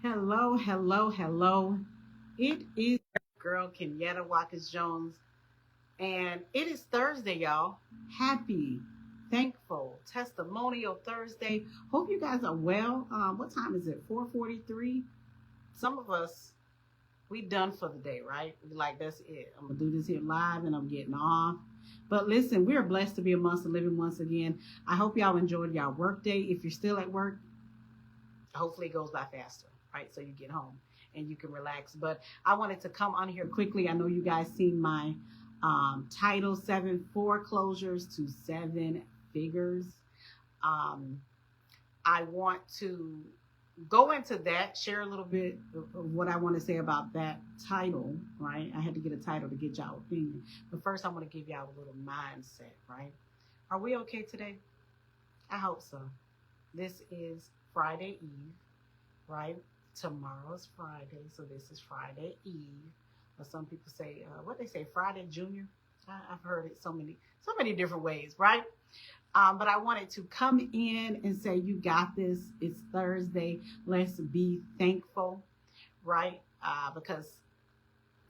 Hello, hello, hello. It is girl Kenyatta Watkins Jones, and it is Thursday, y'all. Happy, thankful, testimonial Thursday. Hope you guys are well. What time is it? 4:43. Some of us we done for the day, right? Like that's it. I'm gonna do this here live, and I'm getting off. But listen, we are blessed to be amongst the living once again. I hope y'all enjoyed y'all work day. If you're still at work, hopefully it goes by faster, right? So you get home and you can relax. But I wanted to come on here quickly. I know you guys seen my title, 7 foreclosures to 7 figures. Um, I want to go into that, share a little bit of what I want to say about that title, right? I had to get a title to get y'all opinion. But first I want to give y'all a little mindset, right? Are we okay today? I hope so. This is Friday Eve, right? Tomorrow's Friday, so this is Friday Eve. Or some people say, what they say, Friday Junior. I've heard it so many different ways, right? But I wanted to come in and say, you got this. It's Thursday. Let's be thankful, right? Because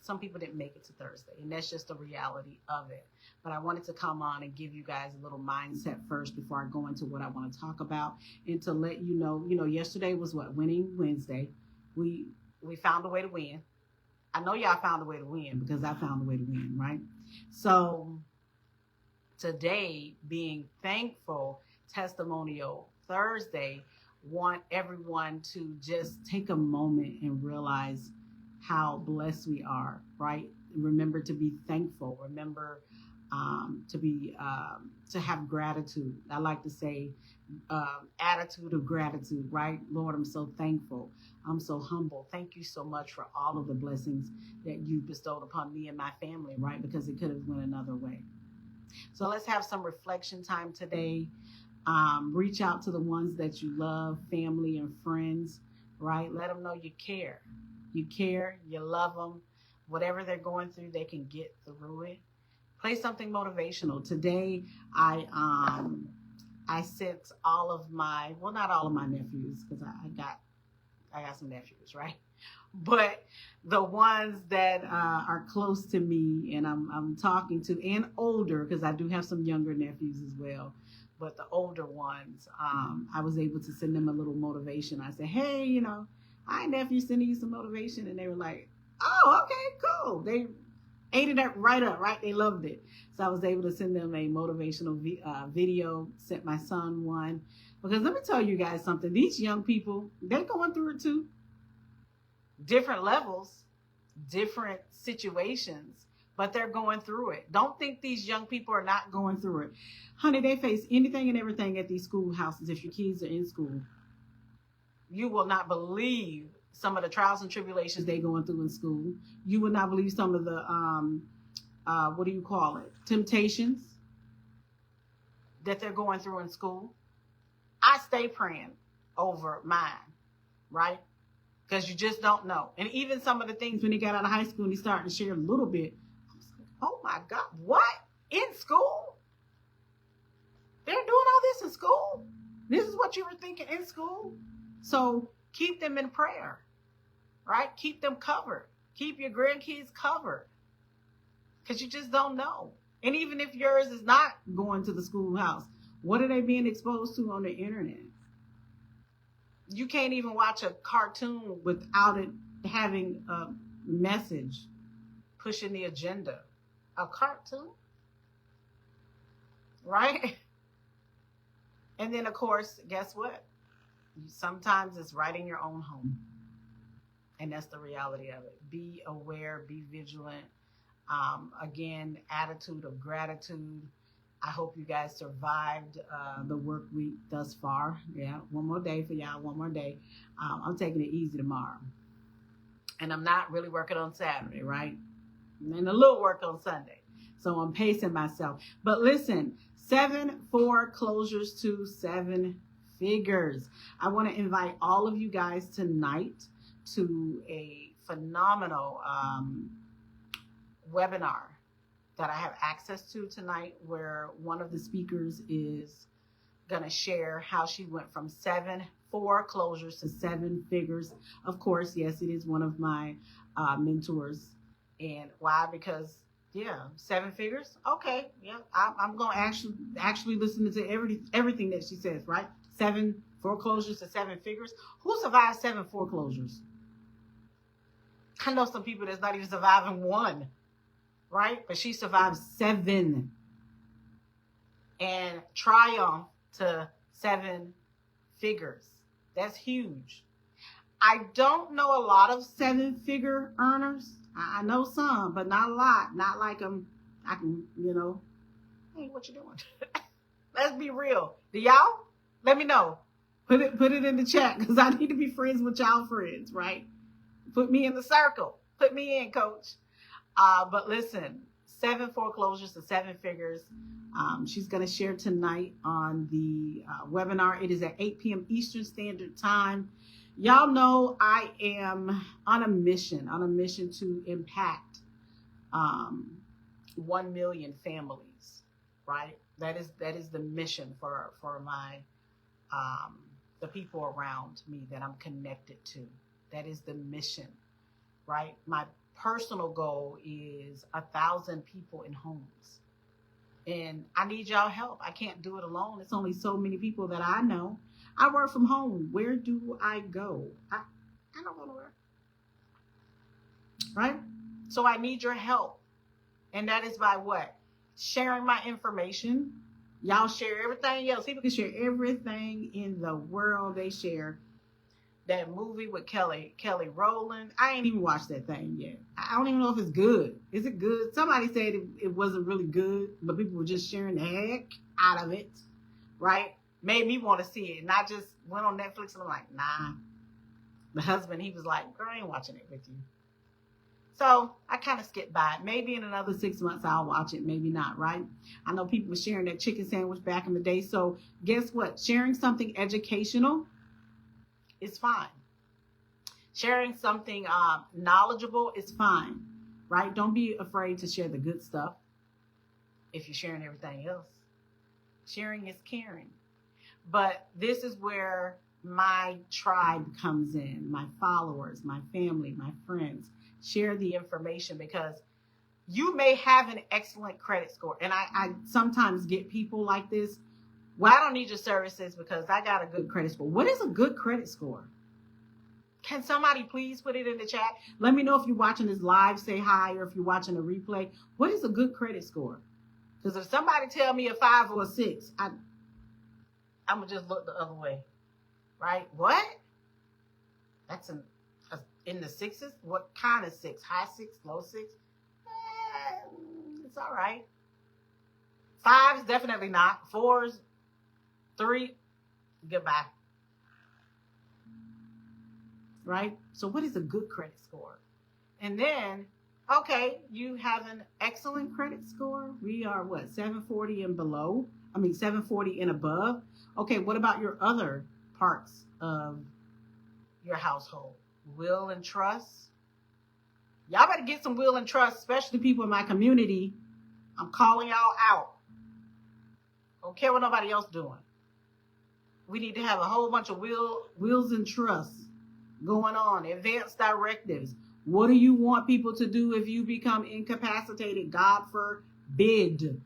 some people didn't make it to Thursday, and that's just the reality of it. But I wanted to come on and give you guys a little mindset first before I go into what I want to talk about, and to let you know, yesterday was Winning Wednesday. We found a way to win. I know y'all found a way to win because I found a way to win, right? So today, being thankful, testimonial Thursday, want everyone to just take a moment and realize how blessed we are, right? Remember to be thankful. Remember to have gratitude. I like to say attitude of gratitude, right? Lord, I'm so thankful. I'm so humble. Thank you so much for all of the blessings that you bestowed upon me and my family, right? Because it could have went another way. So let's have some reflection time today. Reach out to the ones that you love, family and friends, right? Let them know you care. You care, you love them. Whatever they're going through, they can get through it. Play something motivational. Today, I sent all of my, well, not all of my nephews, because I got some nephews, right? But the ones that are close to me and I'm talking to, and older, because I do have some younger nephews as well. But the older ones, I was able to send them a little motivation. I said, hey, hi, nephew, sending you some motivation. And they were like, oh, okay, cool. They ate it up right up, right? They loved it. So I was able to send them a motivational video, sent my son one. Because let me tell you guys something. These young people, they're going through it too. Different levels, different situations, but they're going through it. Don't think these young people are not going through it. Honey, they face anything and everything at these schoolhouses. If your kids are in school, you will not believe some of the trials and tribulations they're going through in school. You will not believe some of the, temptations that they're going through in school. I stay praying over mine, right? Because you just don't know. And even some of the things when he got out of high school and he started to share a little bit, I was like, oh my God, what? In school? They're doing all this in school? This is what you were thinking in school? So keep them in prayer, right? Keep them covered. Keep your grandkids covered. Because you just don't know. And even if yours is not going to the schoolhouse, what are they being exposed to on the internet? You can't even watch a cartoon without it having a message pushing the agenda. A cartoon? Right? And then, of course, guess what? Sometimes it's right in your own home. And that's the reality of it. Be aware, be vigilant. Again, attitude of gratitude. I hope you guys survived the work week thus far. Yeah, one more day for y'all, one more day. I'm taking it easy tomorrow. And I'm not really working on Saturday, right? And a little work on Sunday. So I'm pacing myself. But listen, 7 foreclosures to 7 figures. I want to invite all of you guys tonight to a phenomenal webinar that I have access to tonight, where one of the speakers is going to share how she went from 7 Foreclosures to Seven Figures. Of course, yes, it is one of my mentors. And why? Because yeah, seven figures. Okay, yeah, I'm gonna actually listen to everything that she says. Right, seven foreclosures to seven figures. Who survived seven foreclosures? I know some people that's not even surviving one, right? But she survived seven and triumph to seven figures. That's huge. I don't know a lot of seven figure earners. I know some, but not a lot. Not like them. I can, hey, what you doing? Let's be real. Do y'all? Let me know. Put it in the chat because I need to be friends with y'all friends, right? Put me in the circle. Put me in, coach. But listen, seven foreclosures to seven figures. She's going to share tonight on the webinar. It is at 8 p.m. Eastern Standard Time. Y'all know I am on a mission to impact 1 million families, right? That is the mission for my the people around me that I'm connected to. That is the mission, right? My personal goal is 1,000 people in homes. And I need y'all help. I can't do it alone. It's only so many people that I know. I work from home. Where do I go? I don't go nowhere. Right? So I need your help. And that is by what? Sharing my information. Y'all share everything else. People can share everything in the world. They share that movie with Kelly Rowland. I ain't even watched that thing yet. I don't even know if it's good. Is it good? Somebody said it wasn't really good, but people were just sharing the heck out of it, right? Made me want to see it. And I just went on Netflix and I'm like, nah. The husband, he was like, girl, I ain't watching it with you. So I kind of skipped by it. Maybe in another 6 months I'll watch it. Maybe not, right? I know people were sharing that chicken sandwich back in the day. So guess what? Sharing something educational is fine. Sharing something knowledgeable is fine, right? Don't be afraid to share the good stuff if you're sharing everything else. Sharing is caring. But this is where my tribe comes in, my followers, my family, my friends. Share the information because you may have an excellent credit score. And I sometimes get people like this. Well, I don't need your services because I got a good credit score. What is a good credit score? Can somebody please put it in the chat? Let me know if you're watching this live, say hi, or if you're watching a replay. What is a good credit score? Because if somebody tell me a 5 or a 6, I'm going to just look the other way. Right? What? That's in the sixes? What kind of 6? High 6, low 6? It's all right. 5s, definitely not. 4s, 3, goodbye. Right? So what is a good credit score? And then, okay, you have an excellent credit score. We are what? 740 and below. 740 and above. Okay, what about your other parts of your household? Will and trust. Y'all better get some will and trust, especially people in my community. I'm calling y'all out. Don't care what nobody else doing. We need to have a whole bunch of wills and trusts going on. Advanced directives. What do you want people to do if you become incapacitated? God forbid.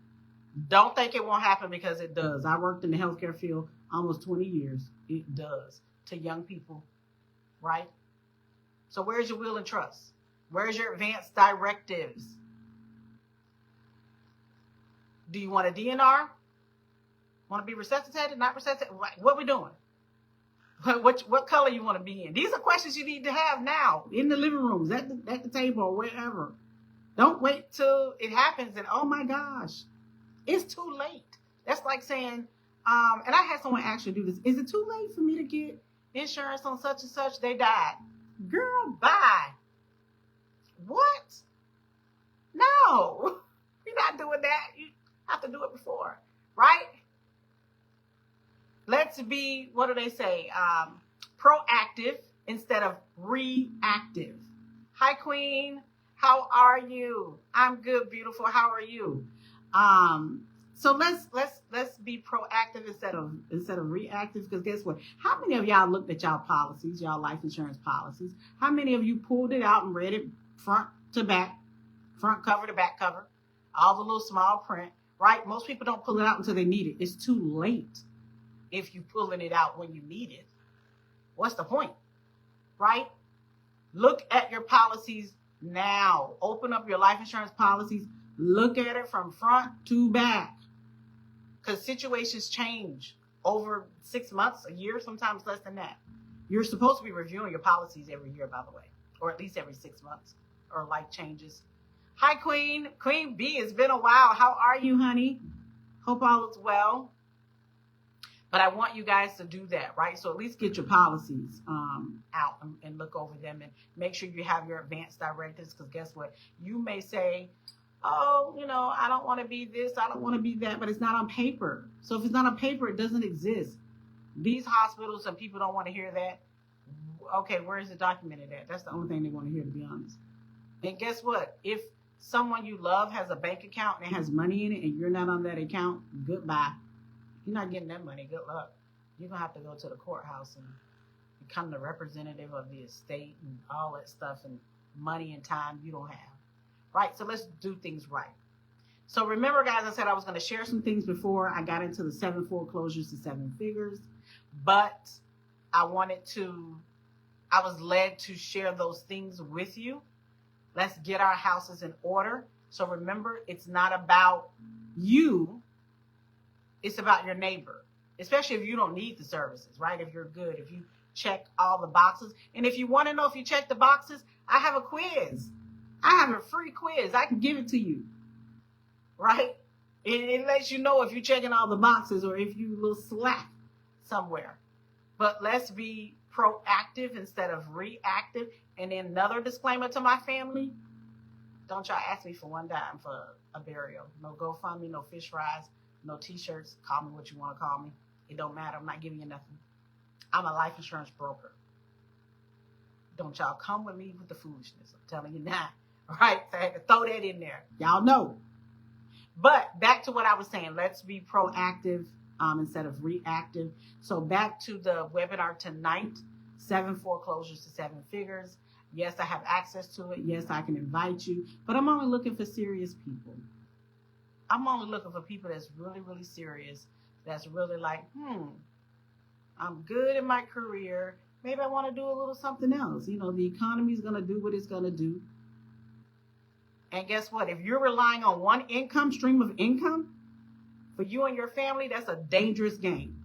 Don't think it won't happen because it does. I worked in the healthcare field almost 20 years. It does to young people, right? So where's your will and trust? Where's your advanced directives? Do you want a DNR? Want to be resuscitated? Not resuscitated? What we doing? What color you want to be in? These are questions you need to have now in the living rooms, at the table, or wherever. Don't wait till it happens and oh my gosh, it's too late. That's like saying, and I had someone actually do this. Is it too late for me to get insurance on such and such? They died. Girl, bye. What? No, you're not doing that. You have to do it before, right? Let's be, what do they say? Proactive instead of reactive. Hi, Queen. How are you? I'm good, beautiful. How are you? So let's be proactive instead of reactive. Because guess what? How many of y'all looked at y'all policies, y'all life insurance policies? How many of you pulled it out and read it front to back, front cover to back cover, all the little small print? Right? Most people don't pull it out until they need it. It's too late if you pulling it out when you need it. What's the point? Right? Look at your policies now. Open up your life insurance policies. Look at it from front to back. Because situations change over 6 months, a year, sometimes less than that. You're supposed to be reviewing your policies every year, by the way, or at least every 6 months, or life changes. Hi, Queen. Queen B, it's been a while. How are you, honey? Hope all is well. But I want you guys to do that, right? So at least get your policies out and look over them and make sure you have your advanced directives. Because guess what? You may say, oh, I don't want to be this, I don't want to be that, but it's not on paper. So if it's not on paper, it doesn't exist. These hospitals and people don't want to hear that. Okay, where is it documented at? That's the only thing they want to hear, to be honest. And guess what? If someone you love has a bank account and it has money in it and you're not on that account, goodbye. You're not getting that money. Good luck. You're going to have to go to the courthouse and become the representative of the estate and all that stuff, and money and time you don't have. Right? So let's do things right. So remember, guys, I said I was going to share some things before I got into the 7 foreclosures to 7 figures, but I was led to share those things with you. Let's get our houses in order. So remember, it's not about you. It's about your neighbor, especially if you don't need the services, right? If you're good, if you check all the boxes. And if you want to know if you check the boxes, I have a quiz. I have a free quiz. I can give it to you, right? It lets you know if you're checking all the boxes or if you a little slack somewhere. But let's be proactive instead of reactive. And then another disclaimer to my family, don't y'all ask me for one dime for a burial. No GoFundMe, no fish fries, no t-shirts. Call me what you want to call me. It don't matter. I'm not giving you nothing. I'm a life insurance broker. Don't y'all come with me with the foolishness. I'm telling you now. Right? So I had to throw that in there. Y'all know. But back to what I was saying. Let's be proactive instead of reactive. So back to the webinar tonight. 7 foreclosures to 7 figures. Yes, I have access to it. Yes, I can invite you. But I'm only looking for serious people. I'm only looking for people that's really, really serious. That's really like, I'm good in my career. Maybe I want to do a little something else. The economy is going to do what it's going to do. And guess what? If you're relying on one stream of income for you and your family, that's a dangerous game.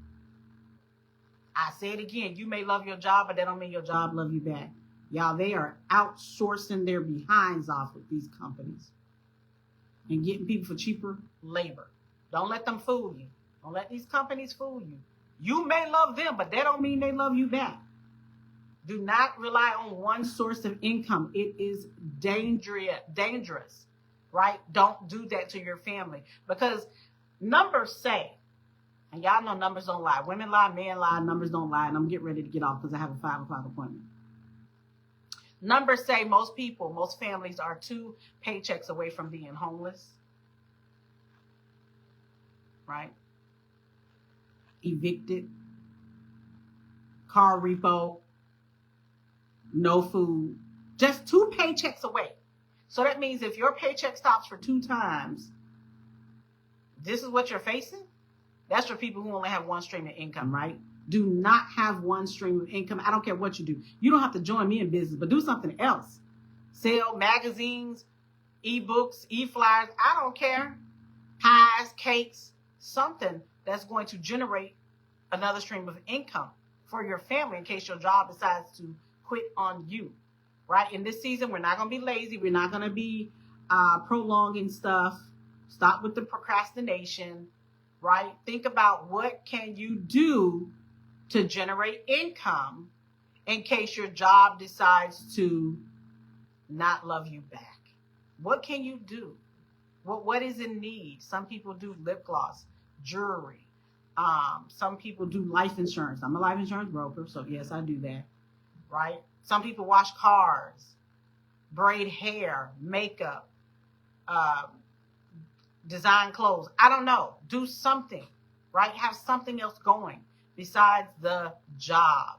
I say it again. You may love your job, but that don't mean your job love you back. Y'all, they are outsourcing their behinds off with these companies and getting people for cheaper labor. Don't let them fool you. Don't let these companies fool you. You may love them, but that don't mean they love you back. Do not rely on one source of income. It is dangerous, right? Don't do that to your family, because numbers say, and y'all know numbers don't lie. Women lie, men lie, numbers don't lie. And I'm getting ready to get off because I have a 5 o'clock appointment. Numbers say most families are 2 paychecks away from being homeless, right? Evicted, car repo, no food, just 2 paychecks away. So that means if your paycheck stops for 2 times, this is what you're facing. That's for people who only have one stream of income, right? Do not have one stream of income. I don't care what you do. You don't have to join me in business, but do something else. Sell magazines, ebooks, e-flyers. I don't care. Pies, cakes, something that's going to generate another stream of income for your family in case your job decides to quit on you, right? In this season, we're not going to be lazy. We're not going to be prolonging stuff. Stop with the procrastination, right? Think about what can you do to generate income in case your job decides to not love you back. What can you do? What is in need? Some people do lip gloss, jewelry. Some people do life insurance. I'm a life insurance broker, so yes, I do that, right? Some people wash cars, braid hair, makeup, design clothes. I don't know. Do something, right? Have something else going besides the job.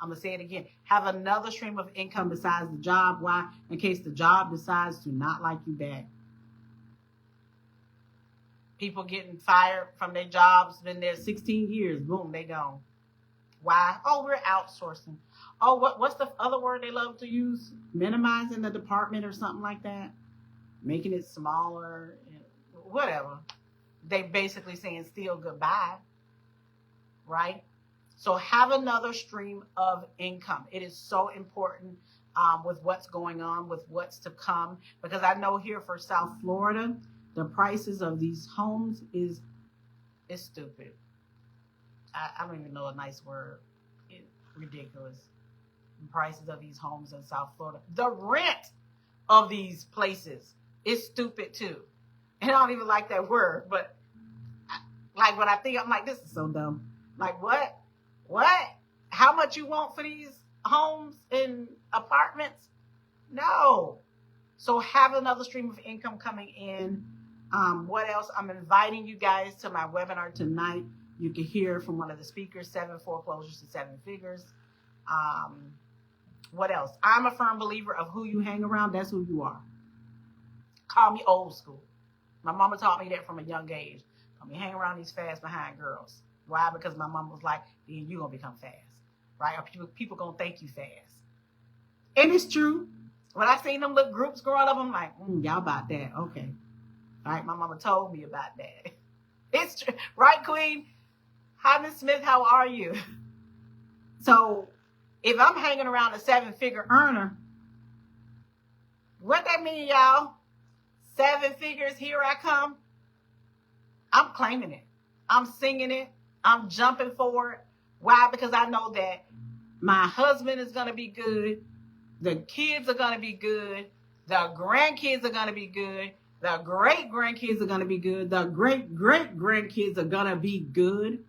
I'm going to say it again. Have another stream of income besides the job. Why? In case the job decides to not like you back. People getting fired from their jobs, been there 16 years. Boom, they gone. Why? Oh, we're outsourcing. Oh, what's the other word they love to use? Minimizing the department or something like that. Making it smaller. Whatever. They basically saying still goodbye. Right? So have another stream of income. It is so important with what's going on, with what's to come. Because I know here for South Florida, the prices of these homes is stupid. I don't even know a nice word. It's ridiculous. The prices of these homes in South Florida. The rent of these places is stupid too. And I don't even like that word, but like when I think, I'm like, this is so dumb. Like what? What? How much you want for these homes and apartments? No. So have another stream of income coming in. What else? I'm inviting you guys to my webinar tonight. You can hear from one of the speakers, 7 foreclosures to 7 figures. What else? I'm a firm believer of who you hang around. That's who you are. Call me old school. My mama taught me that from a young age. Let me hang around these fast behind girls. Why? Because my mom was like, then you're going to become fast. Right? Or people going to think you fast. And it's true. When I seen them little groups growing up, I'm like, y'all about that. Okay. All right. My mama told me about that. It's true. Right, Queen? Hi, Miss Smith. How are you? So if I'm hanging around a 7-figure earner, what that mean, y'all? 7 figures, here I come. I'm claiming it. I'm singing it. I'm jumping for it. Why? Because I know that my husband is going to be good. The kids are going to be good. The grandkids are going to be good. The great-grandkids are going to be good. The great-great-grandkids are going to be good.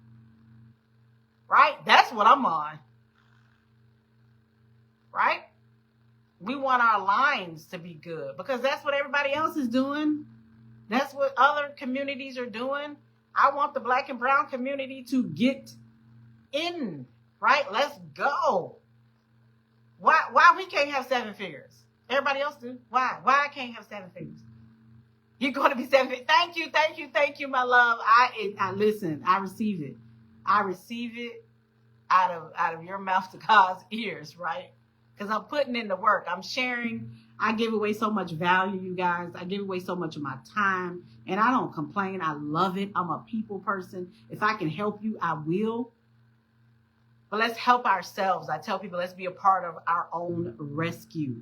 Right? That's what I'm on. Right? We want our lines to be good because that's what everybody else is doing. That's what other communities are doing. I want the Black and brown community to get in, right? Let's go. Why we can't have 7 figures? Everybody else do. Why? Why I can't have 7 figures? You're going to be 7 figures. Thank you, my love. I listen. I receive it. I receive it out of your mouth to God's ears, right? Because I'm putting in the work. I'm sharing. I give away so much value, you guys. I give away so much of my time. And I don't complain. I love it. I'm a people person. If I can help you, I will. But let's help ourselves. I tell people, let's be a part of our own rescue.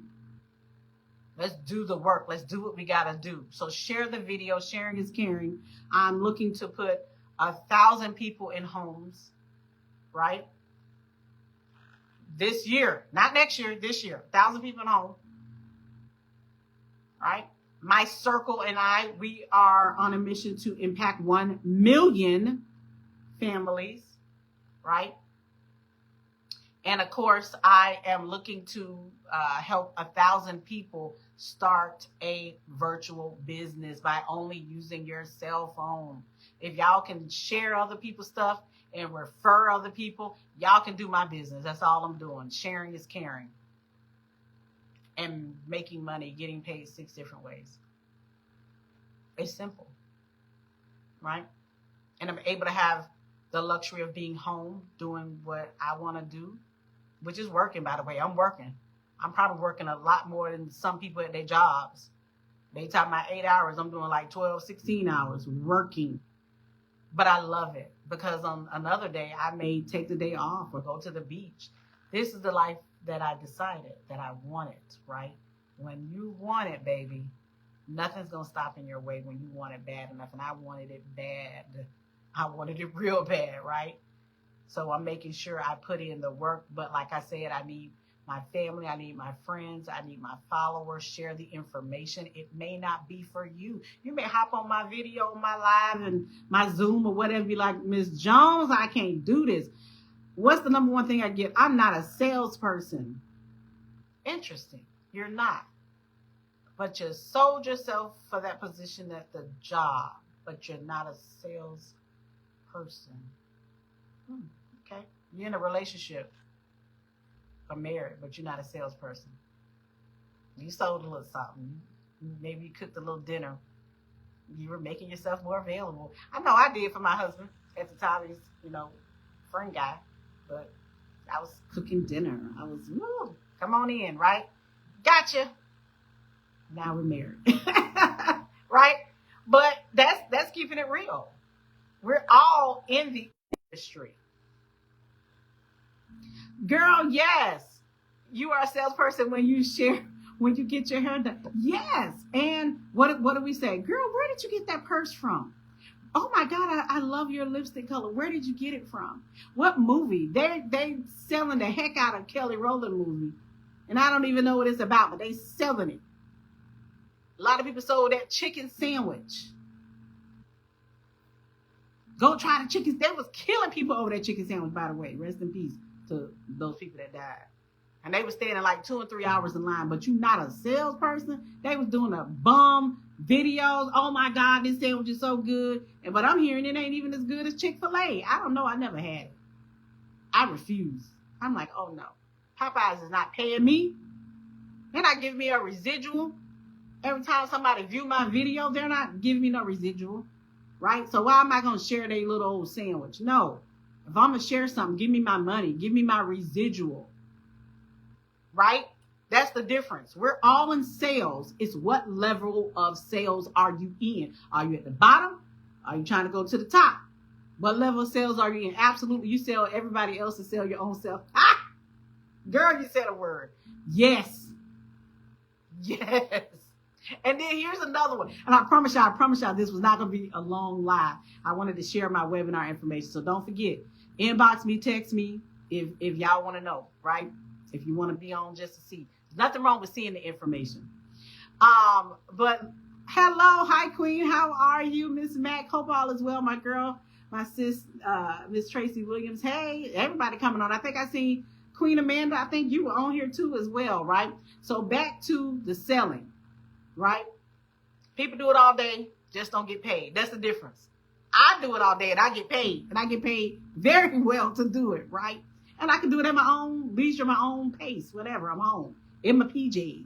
Let's do the work. Let's do what we got to do. So share the video. Sharing is caring. I'm looking to put 1,000 people in homes, right? This year, not next year, this year, 1,000 people in home. Right? My circle and I, we are on a mission to impact 1 million families, right? And of course, I am looking to help 1,000 people start a virtual business by only using your cell phone. If y'all can share other people's stuff and refer other people, y'all can do my business. That's all I'm doing. Sharing is caring. And making money, getting paid 6 different ways. It's simple, right? And I'm able to have the luxury of being home, doing what I want to do, which is working, by the way. I'm working. I'm probably working a lot more than some people at their jobs. They talk about 8 hours. I'm doing like 12, 16 hours working. But I love it because on another day, I may take the day off or go to the beach. This is the life that I decided that I wanted, right? When you want it, baby, nothing's going to stop in your way when you want it bad enough. And I wanted it bad. I wanted it real bad, right? So I'm making sure I put in the work. But like I said, I need my family. I need my friends. I need my followers. Share the information. It may not be for you. You may hop on my video, my live, and my Zoom or whatever. Be like, Miss Jones, I can't do this. What's the number one thing I get? I'm not a salesperson. Interesting. You're not. but you sold yourself for that position at the job, but you're not a sales person. Okay. You're in a relationship or married, but you're not a salesperson. You sold a little something. Maybe you cooked a little dinner. You were making yourself more available. I know I did for my husband at the time. He's, friend guy. But I was cooking dinner. I was, come on in, right? Gotcha. Now we're married. Right? But that's keeping it real. We're all in the industry. Girl, yes. You are a salesperson when you get your hair done. Yes. And what do we say? Girl, where did you get that purse from? Oh my God, I love your lipstick color. Where did you get it from? What movie? They selling the heck out of Kelly Rowland movie. And I don't even know what it's about, but they selling it. A lot of people sold that chicken sandwich. Go try the chicken. They was killing people over that chicken sandwich, by the way. Rest in peace to those people that died. And they were standing like 2 and 3 hours in line, but you not a salesperson. They was doing a bum videos. Oh my God, this sandwich is so good. But I'm hearing it ain't even as good as Chick-fil-A. I don't know. I never had it. I refuse. I'm like, oh no. Popeyes is not paying me. They're not giving me a residual. Every time somebody view my video, they're not giving me no residual. Right? So why am I going to share their little old sandwich? No. If I'm going to share something, give me my money. Give me my residual. Right? That's the difference. We're all in sales. It's what level of sales are you in? Are you at the bottom? Are you trying to go to the top? What level of sales are you in? Absolutely. You sell everybody else to sell your own self. Ah! Girl, you said a word. Yes. Yes. And then here's another one. And I promise y'all, this was not going to be a long live. I wanted to share my webinar information. So don't forget, inbox me, text me if y'all want to know, right? If you want to be on just to see. There's nothing wrong with seeing the information. But hello, hi Queen. How are you, Miss Mac? Hope all is well, my girl, my sis, Miss Tracy Williams. Hey, everybody coming on. I think I seen Queen Amanda. I think you were on here too as well, right? So back to the selling, right? People do it all day, just don't get paid. That's the difference. I do it all day and I get paid, and I get paid very well to do it, right? And I can do it at my own leisure, my own pace, whatever. I'm home in my PJs.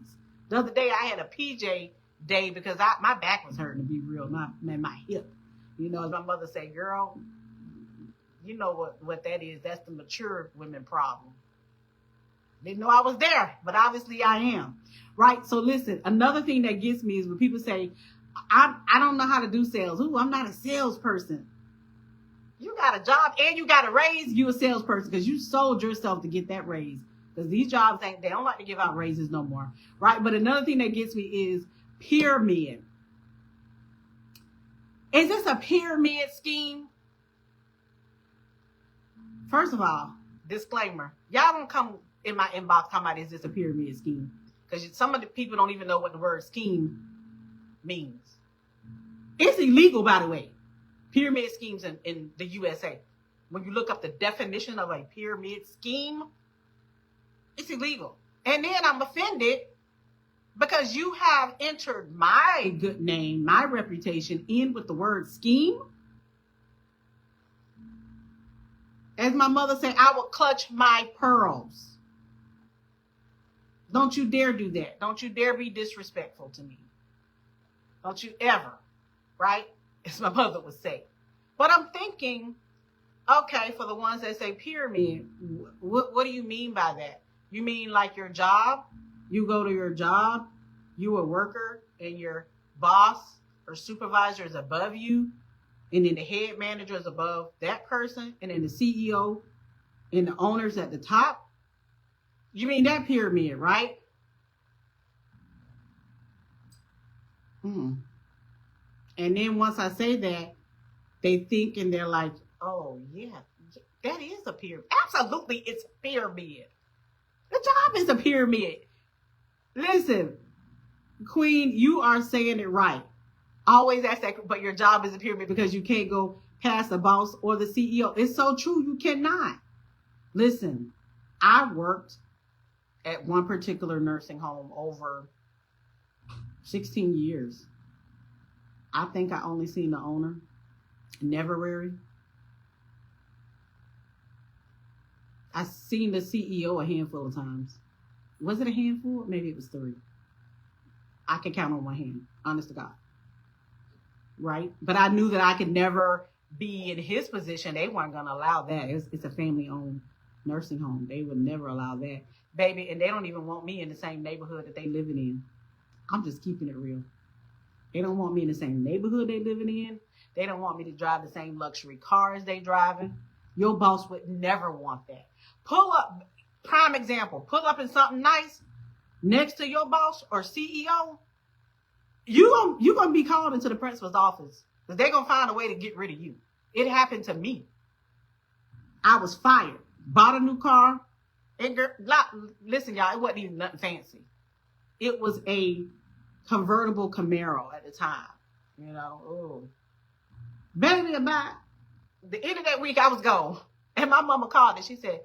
The other day I had a PJ day because my back was hurting, to be real, not my hip. As my mother said, girl, you know what that is. That's the mature women problem. Didn't know I was there, but obviously I am. Right? So listen, another thing that gets me is when people say, I don't know how to do sales. Ooh, I'm not a salesperson. You got a job and you got a raise, you a salesperson because you sold yourself to get that raise. Because these jobs they don't like to give out raises no more. Right? But another thing that gets me is pyramid. Is this a pyramid scheme? First of all, disclaimer. Y'all don't come in my inbox talking about is this a pyramid scheme? Because some of the people don't even know what the word scheme means. It's illegal, by the way. Pyramid schemes in the USA. When you look up the definition of a pyramid scheme, it's illegal. And then I'm offended because you have entered my good name, my reputation in with the word scheme. As my mother said, I will clutch my pearls. Don't you dare do that. Don't you dare be disrespectful to me. Don't you ever, right? As my mother would say. But I'm thinking, okay, for the ones that say pyramid, what do you mean by that? You mean like your job? You go to your job, you a worker, and your boss or supervisor is above you, and then the head manager is above that person, and then the CEO and the owner's at the top? You mean that pyramid, right? And then once I say that, they think and they're like, oh, yeah, that is a pyramid. Absolutely, it's a pyramid. The job is a pyramid. Listen, Queen, you are saying it right. Always ask that, but your job is a pyramid because you can't go past the boss or the CEO. It's so true. You cannot. Listen, I worked at one particular nursing home over 16 years. I think I only seen the owner, Neverary. I seen the CEO a handful of times. Was it a handful? Maybe it was 3. I can count on one hand, honest to God. Right? But I knew that I could never be in his position. They weren't going to allow that. It's a family-owned nursing home. They would never allow that. Baby, and they don't even want me in the same neighborhood that they living in. I'm just keeping it real. They don't want me in the same neighborhood they living in. They don't want me to drive the same luxury cars they driving. Your boss would never want that. Pull up, prime example, pull up in something nice next to your boss or CEO. You gonna be called into the principal's office because they're gonna find a way to get rid of you. It happened to me. I was fired. Bought a new car. Listen, y'all, it wasn't even nothing fancy. It was a convertible Camaro at the time. You know, ooh. Baby, about the end of that week, I was gone. And my mama called and she said,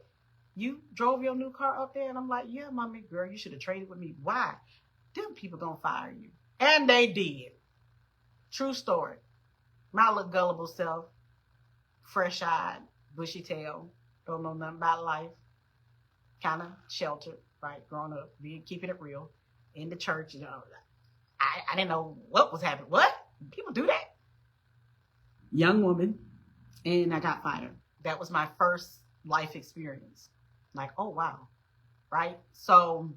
"You drove your new car up there?" And I'm like, "Yeah, mommy, girl, you should have traded with me." Why? Them people gonna fire you. And they did. True story. My little gullible self, fresh-eyed, bushy-tailed, don't know nothing about life, kind of sheltered, right? Growing up, keeping it real, in the church, you know. I didn't know what was happening. What? People do that? Young woman, and I got fired. That was my first life experience. Like, oh, wow, right? So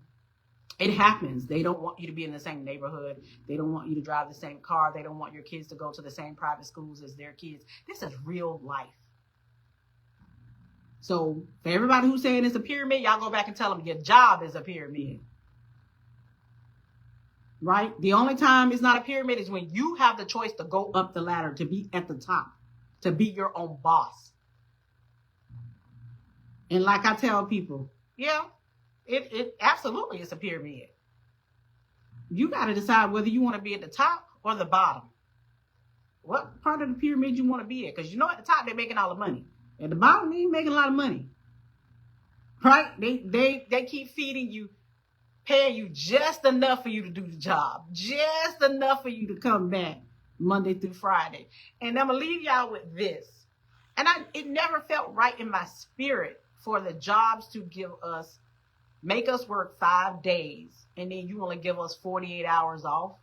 it happens. They don't want you to be in the same neighborhood. They don't want you to drive the same car. They don't want your kids to go to the same private schools as their kids. This is real life. So for everybody who's saying it's a pyramid, y'all go back and tell them your job is a pyramid. Right? The only time it's not a pyramid is when you have the choice to go up the ladder, to be at the top, to be your own boss. And like I tell people, yeah, it absolutely is a pyramid. You got to decide whether you want to be at the top or the bottom. What part of the pyramid you want to be at? Because you know at the top they're making all the money. At the bottom they ain't making a lot of money. Right? They keep feeding you, paying you just enough for you to do the job. Just enough for you to come back Monday through Friday. And I'm going to leave y'all with this. And it never felt right in my spirit for the jobs to make us work 5 days, and then you only give us 48 hours off.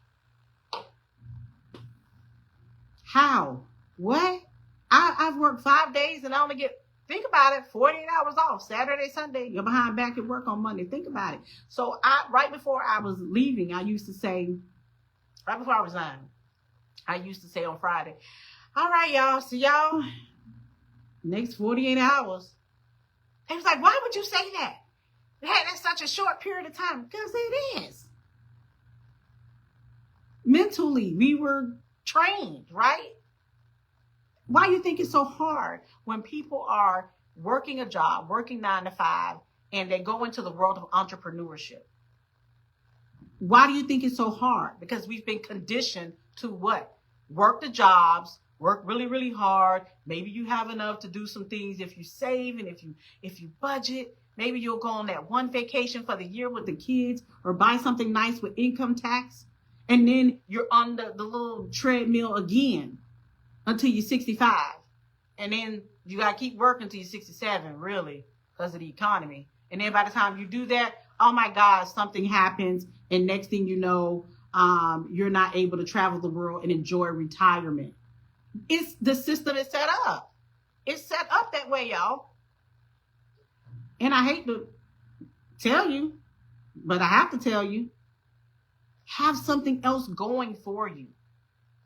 How? What? I've worked 5 days and I only get, think about it, 48 hours off. Saturday, Sunday, you're behind back at work on Monday. Think about it. So right before I was leaving, I used to say, right before I resigned, I used to say on Friday, all right, y'all, see y'all next 48 hours. They was like, why would you say that? That's such a short period of time. Because it is. Mentally, we were trained, right? Why do you think it's so hard when people are working a job, working 9 to 5, and they go into the world of entrepreneurship? Why do you think it's so hard? Because we've been conditioned to what? Work the jobs, work really, really hard. Maybe you have enough to do some things if you save and if you budget. Maybe you'll go on that one vacation for the year with the kids or buy something nice with income tax. And then you're on the little treadmill again until you're 65. And then you got to keep working until you're 67, really, because of the economy. And then by the time you do that, oh my God, something happens. And next thing you know, you're not able to travel the world and enjoy retirement. The system is set up. It's set up that way, y'all. And I hate to tell you, but I have to tell you, have something else going for you.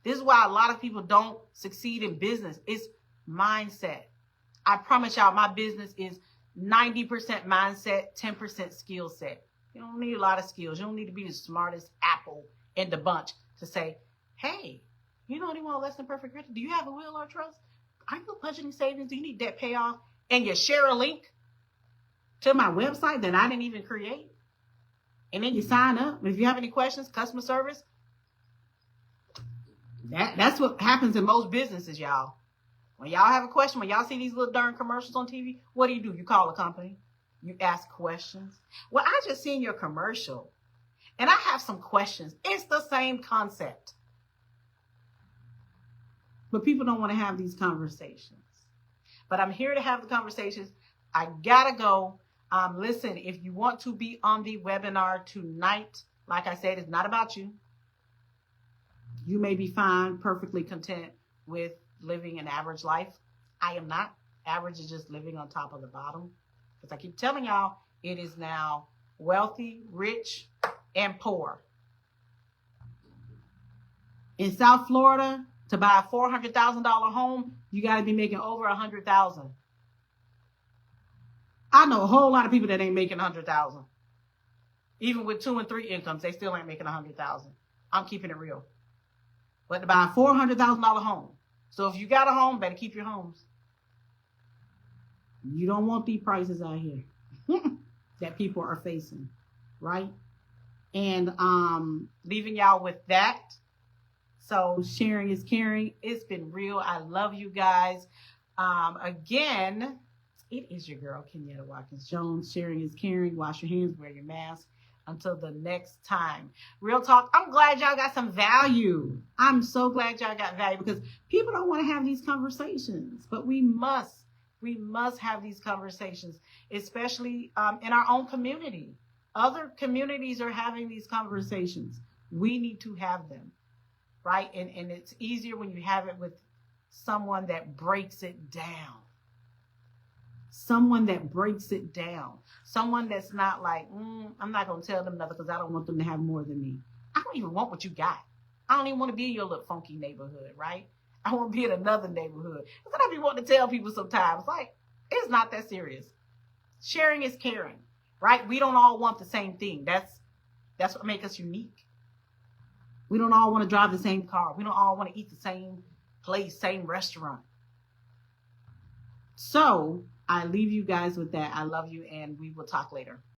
This is why a lot of people don't succeed in business. It's mindset. I promise y'all, my business is 90% mindset, 10% skill set. You don't need a lot of skills. You don't need to be the smartest apple in the bunch to say, hey, you know anyone less than perfect credit? Do you have a will or trust? Are you budgeting savings? Do you need debt payoff? And you share a link to my website that I didn't even create. And then you sign up. If you have any questions, customer service. That's what happens in most businesses, y'all. When y'all have a question, when y'all see these little darn commercials on TV, what do? You call a company. You ask questions. Well, I just seen your commercial. And I have some questions. It's the same concept. But people don't want to have these conversations. But I'm here to have the conversations. I gotta go. Listen, if you want to be on the webinar tonight, like I said, it's not about you. You may be fine, perfectly content with living an average life. I am not. Average is just living on top of the bottom. Because I keep telling y'all, it is now wealthy, rich, and poor. In South Florida, to buy a $400,000 home, you got to be making over $100,000. I know a whole lot of people that ain't making $100,000. Even with 2 and 3 incomes, they still ain't making $100,000. I'm keeping it real. But to buy a $400,000 home. So if you got a home, better keep your homes. You don't want these prices out here that people are facing, right? And leaving y'all with that. So sharing is caring. It's been real. I love you guys. Again, it is your girl, Kenyatta Watkins Jones. Sharing is caring. Wash your hands, wear your mask. Until the next time. Real talk, I'm glad y'all got some value. I'm so glad y'all got value because people don't want to have these conversations. But we must have these conversations, especially in our own community. Other communities are having these conversations. We need to have them, right? And it's easier when you have it with someone that breaks it down. Someone that breaks it down. Someone that's not like, I'm not going to tell them nothing because I don't want them to have more than me. I don't even want what you got. I don't even want to be in your little funky neighborhood, right? I want to be in another neighborhood. That's what I be wanting to tell people sometimes. Like, it's not that serious. Sharing is caring, right? We don't all want the same thing. That's what makes us unique. We don't all want to drive the same car. We don't all want to eat the same place, same restaurant. So I leave you guys with that. I love you, and we will talk later.